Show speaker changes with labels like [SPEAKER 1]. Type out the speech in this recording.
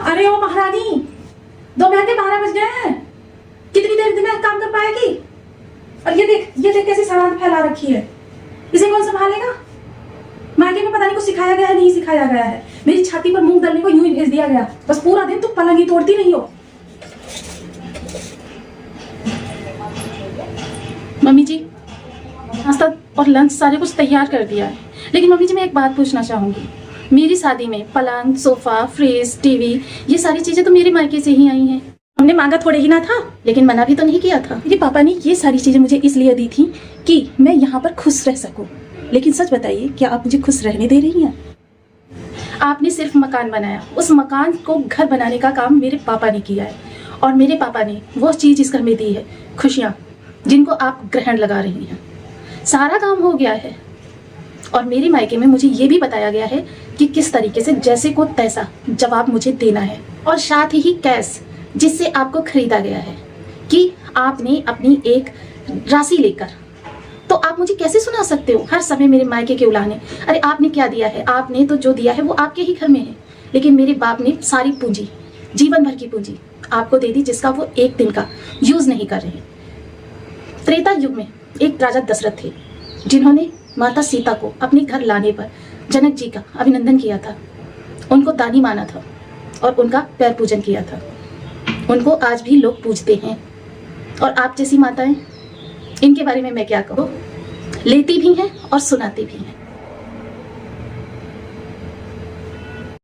[SPEAKER 1] अरे ओ महारानी, दोपहर के 12 बज गए हैं, कितनी देर दिमाग काम कर पाएगी? और ये देख कैसी सराहना फैला रखी है, इसे कौन संभालेगा? मायके में पता नहीं कुछ सिखाया गया है, नहीं सिखाया गया है। मेरी छाती पर मूंग दलने को यूं ही भेज दिया गया, बस पूरा दिन तुम पलंग ही तोड़ती नहीं हो। मम्मी जी, नाश्ता और लंच सारे कुछ तैयार कर दिया है, लेकिन मम्मी जी मैं एक बात पूछना चाहूंगी। मेरी शादी में पलंग, सोफा, फ्रिज, टीवी, ये सारी चीजें तो मेरे मायके से ही आई हैं। हमने मांगा थोड़े ही ना था, लेकिन मना भी तो नहीं किया था। मेरे पापा ने ये सारी चीजें मुझे इसलिए दी थी कि मैं यहाँ पर खुश रह सकूं। लेकिन सच बताइए, क्या आप मुझे खुश रहने दे रही हैं? आपने सिर्फ मकान बनाया, उस मकान को घर बनाने का काम मेरे पापा ने किया है। और मेरे पापा ने वो चीज इस घर में दी है, खुशियाँ, जिनको आप ग्रहण लगा रही हैं। सारा काम हो गया है और मेरे मायके में मुझे ये भी बताया गया है कि किस तरीके से जैसे को तैसा जवाब मुझे देना है, और साथ ही कैश जिससे आपको खरीदा गया है कि आपने अपनी एक राशि लेकर। तो आप मुझे कैसे सुना सकते हो हर समय मेरे मायके के उलाहने? अरे आपने क्या दिया है? आपने तो जो दिया है वो आपके ही घर में है, लेकिन मेरे बाप ने सारी पूंजी, जीवन भर की पूंजी आपको दे दी, जिसका वो एक दिन का यूज नहीं कर रहे। त्रेता युग में एक राजा दशरथ थे, जिन्होंने माता सीता को अपने घर लाने पर जनक जी का अभिनंदन किया था, उनको दानी माना था और उनका पैर पूजन किया था। उनको आज भी लोग पूजते हैं। और आप जैसी माताएं, इनके बारे में मैं क्या कहूँ, लेती भी हैं और सुनाती भी हैं।